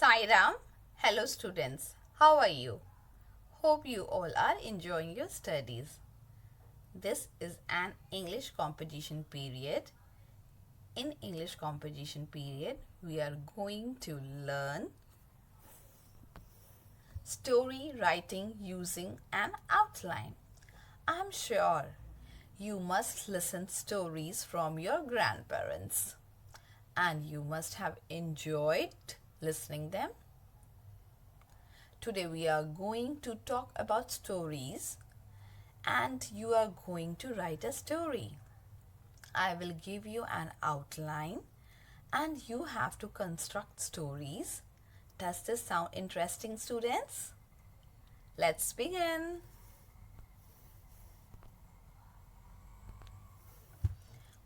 Sairam, hello students, how are you? Hope you all are enjoying your studies. This is an English composition period. In English composition period, we are going to learn story writing using an outline. I'm sure you must listen stories from your grandparents and you must have enjoyed listening them. Today we are going to talk about stories and you are going to write a story. I will give you an outline and you have to construct stories. Does this sound interesting, students? Let's begin.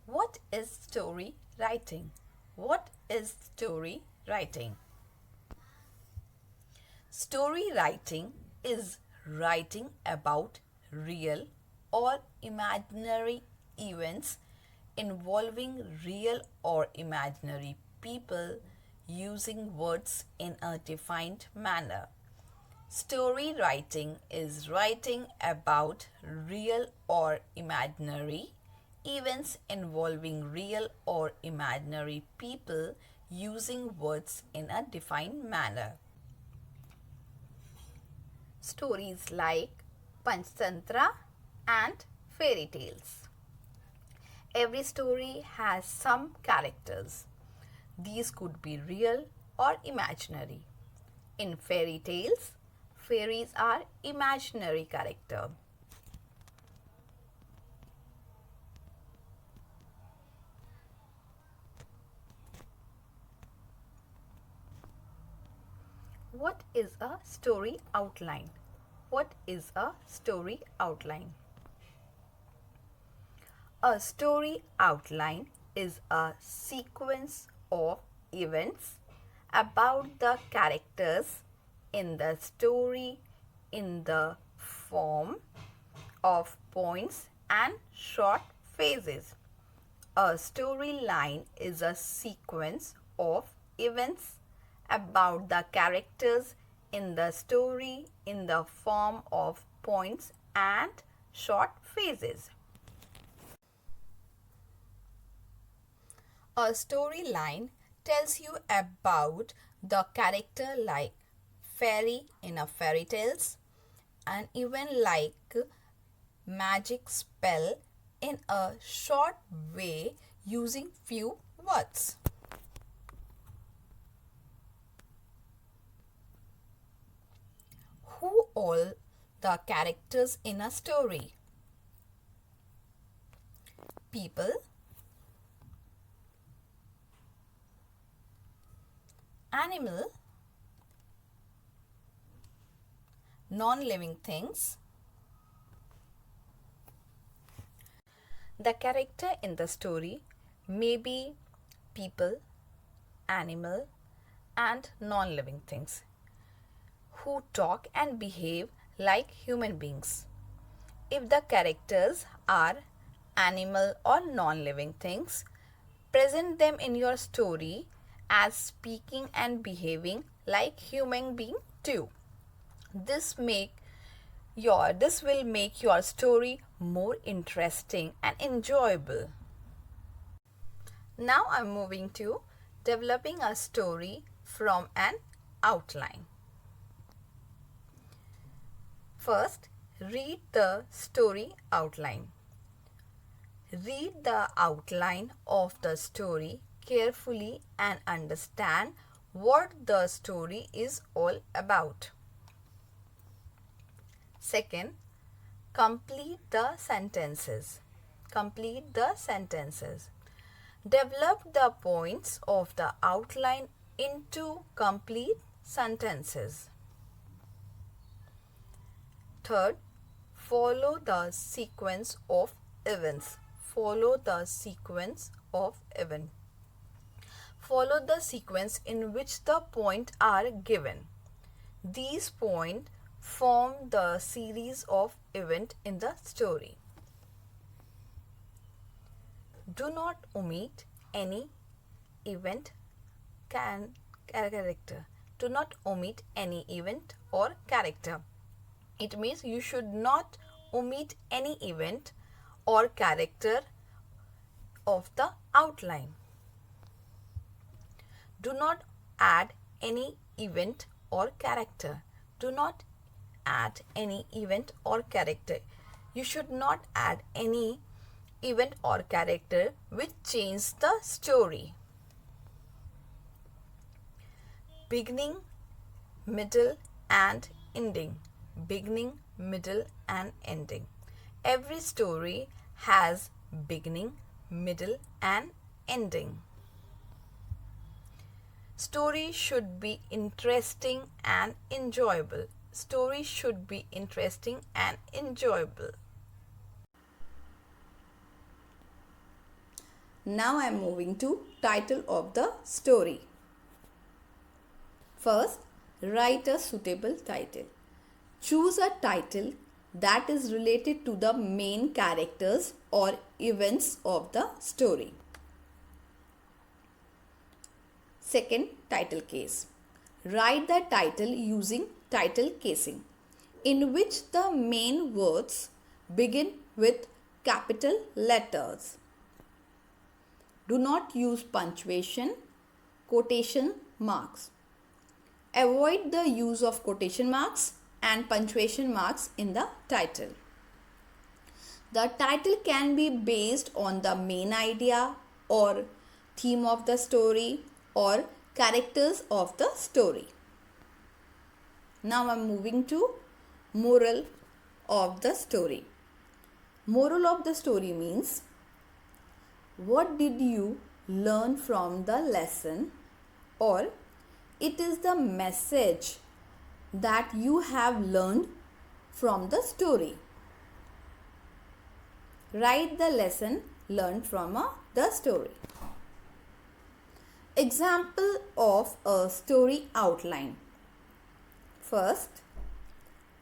What is story writing? What is story writing? Story writing is writing about real or imaginary events involving real or imaginary people using words in a defined manner. Story writing is writing about real or imaginary events involving real or imaginary people using words in a defined manner. Stories like Panchtantra and fairy tales. Every story has some characters. These could be real or imaginary. In fairy tales, fairies are imaginary characters. What is a story outline? What is a story outline? A story outline is a sequence of events about the characters in the story in the form of points and short phrases. A storyline is a sequence of events about the characters in the story in the form of points and short phrases. A storyline tells you about the character like fairy in a fairy tales and even like magic spell in a short way using few words. Who all the characters in a story? People, animal, non-living things. The character in the story may be people, animal, and non-living things who talk and behave like human beings. If the characters are animal or non-living things, present them in your story as speaking and behaving like human being too. This will make your story more interesting and enjoyable. Now I'm moving to developing a story from an outline. First, read the story outline. Read the outline of the story carefully and understand what the story is all about. Second, complete the sentences. Complete the sentences. Develop the points of the outline into complete sentences. Third, follow the sequence of events. Follow the sequence of events. Follow the sequence in which the points are given. These points form the series of events in the story. Do not omit any event character. Do not omit any event or character. It means you should not omit any event or character of the outline. Do not add any event or character. Do not add any event or character. You should not add any event or character which changes the story. Beginning, middle and ending. Beginning, middle and ending. Every story has beginning, middle and ending. Story should be interesting and enjoyable. Story should be interesting and enjoyable. Now I am moving to title of the story. First, write a suitable title. Choose a title that is related to the main characters or events of the story. Second, title case. Write the title using title casing, in which the main words begin with capital letters. Do not use punctuation, quotation marks. Avoid the use of quotation marks and punctuation marks in the title. The title can be based on the main idea or theme of the story or characters of the story. Now I am moving to moral of the story. Moral of the story means, what did you learn from the lesson, or it is the message that you have learned from the story. Write the lesson learned from the story. Example of a story outline. First,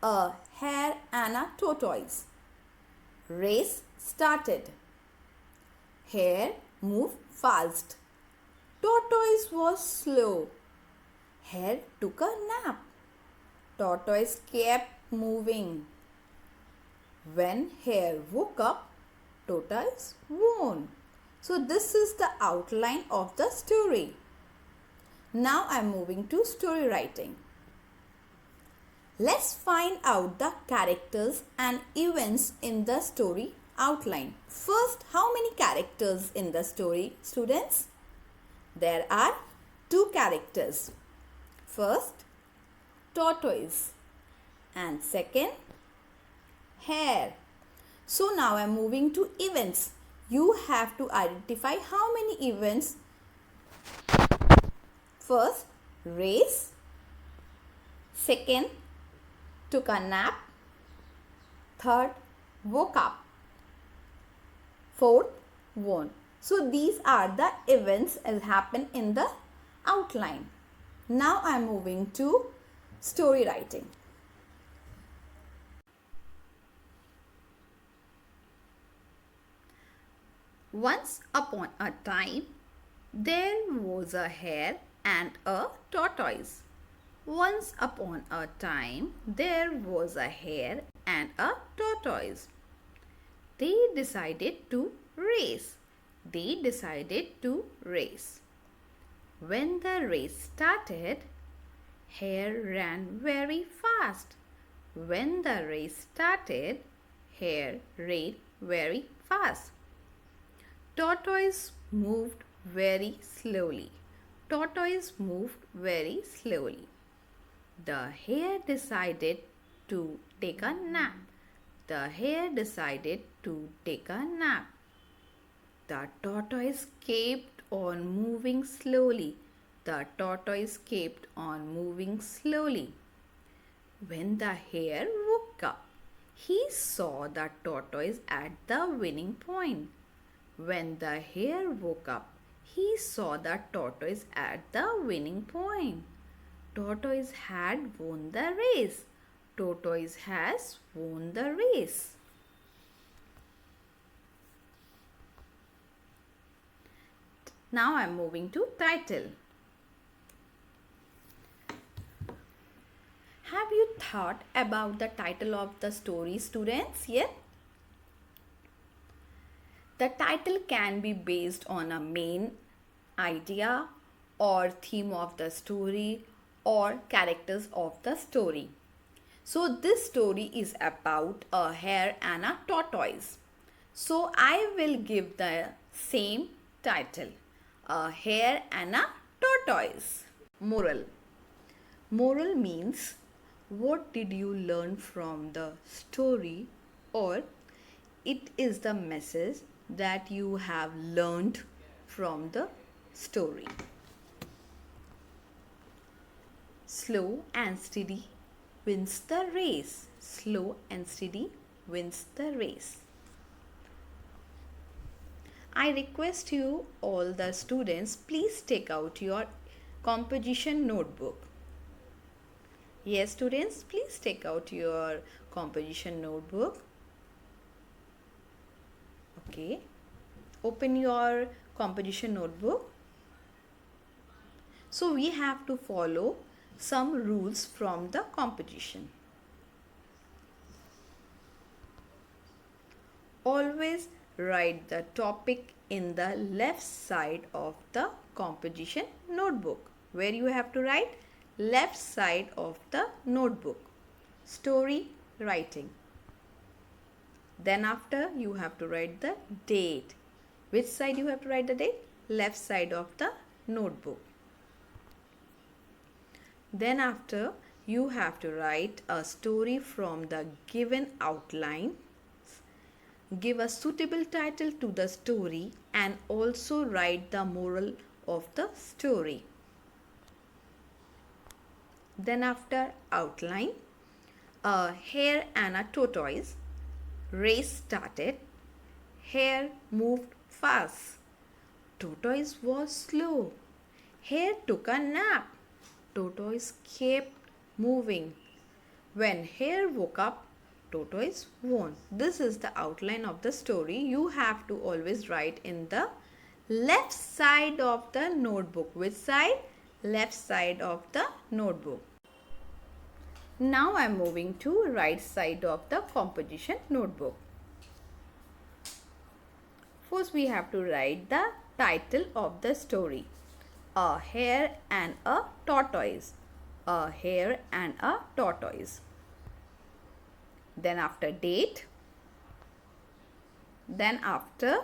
a hare and a tortoise. Race started. Hare moved fast. Tortoise was slow. Hare took a nap. Tortoise kept moving. When hare woke up, tortoise won. So this is the outline of the story. Now I am moving to story writing. Let's find out the characters and events in the story outline. First, how many characters in the story, students? There are 2 characters. First, tortoise, and second, hare. So now I am moving to events. You have to identify how many events. First, race. Second, took a nap. Third, woke up. Fourth, won. So these are the events that happen in the outline. Now I am moving to story writing. Once upon a time, there was a hare and a tortoise. Once upon a time, there was a hare and a tortoise. They decided to race. They decided to race. When the race started, hare ran very fast. When the race started, hare ran very fast. Tortoise moved very slowly. Tortoise moved very slowly. The hare decided to take a nap. The hare decided to take a nap. The tortoise kept on moving slowly. The tortoise kept on moving slowly. When the hare woke up, he saw the tortoise at the winning point. When the hare woke up, he saw the tortoise at the winning point. Tortoise had won the race. Tortoise has won the race. Now I am moving to title. thought about the title of the story, students? Yes. The title can be based on a main idea or theme of the story or characters of the story. So this story is about a hare and a tortoise. So I will give the same title, a hare and a tortoise. Moral. Moral means what did you learn from the story, or it is the message that you have learned from the story. Slow and steady wins the race. Slow and steady wins the race. I request you all the students, please take out your composition notebook. Yes, students, please take out your composition notebook. Okay. Open your composition notebook. So we have to follow some rules from the composition. Always write the topic in the left side of the composition notebook. Where you have to write? Left side of the notebook. Story writing. Then after you have to write the date. Which side you have to write the date? Left side of the notebook. Then after you have to write a story from the given outline. Give a suitable title to the story and also write the moral of the story. Then after outline, a hare and a tortoise. Race started. Hare moved fast. Tortoise was slow. Hare took a nap. Tortoise kept moving. When hare woke up, tortoise won. This is the outline of the story. You have to always write in the left side of the notebook. Which side? Left side of the notebook. Now I am moving to right side of the composition notebook. First we have to write the title of the story. A hare and a tortoise. A hare and a tortoise. Then after date. Then after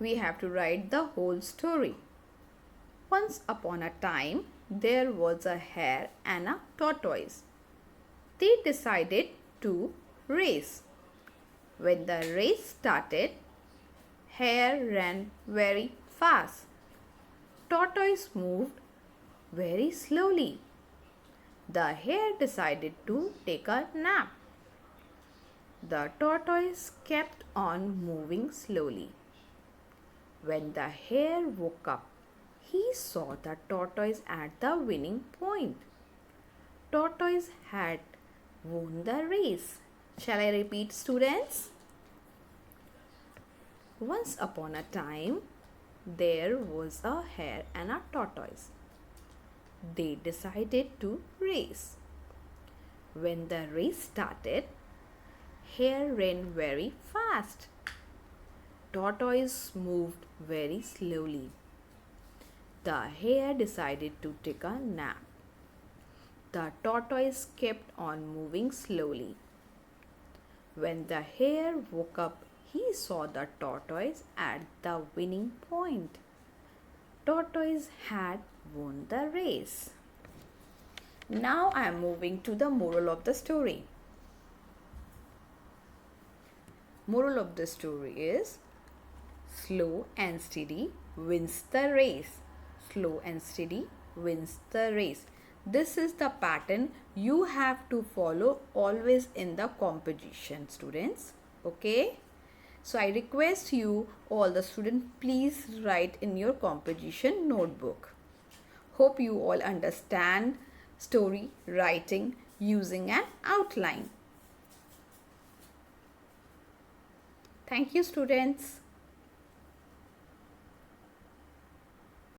we have to write the whole story. Once upon a time there was a hare and a tortoise. They decided to race. When the race started, hare ran very fast. Tortoise moved very slowly. The hare decided to take a nap. The tortoise kept on moving slowly. When the hare woke up, he saw the tortoise at the winning point. Tortoise had won the race. Shall I repeat, students? Once upon a time, there was a hare and a tortoise. They decided to race. When the race started, hare ran very fast. Tortoise moved very slowly. The hare decided to take a nap. The tortoise kept on moving slowly. When the hare woke up, he saw the tortoise at the winning point. Tortoise had won the race. Now I am moving to the moral of the story. Moral of the story is slow and steady wins the race. Slow and steady wins the race. This is the pattern you have to follow always in the composition, students. Okay. So I request you all the students, please write in your composition notebook. Hope you all understand story writing using an outline. Thank you, students.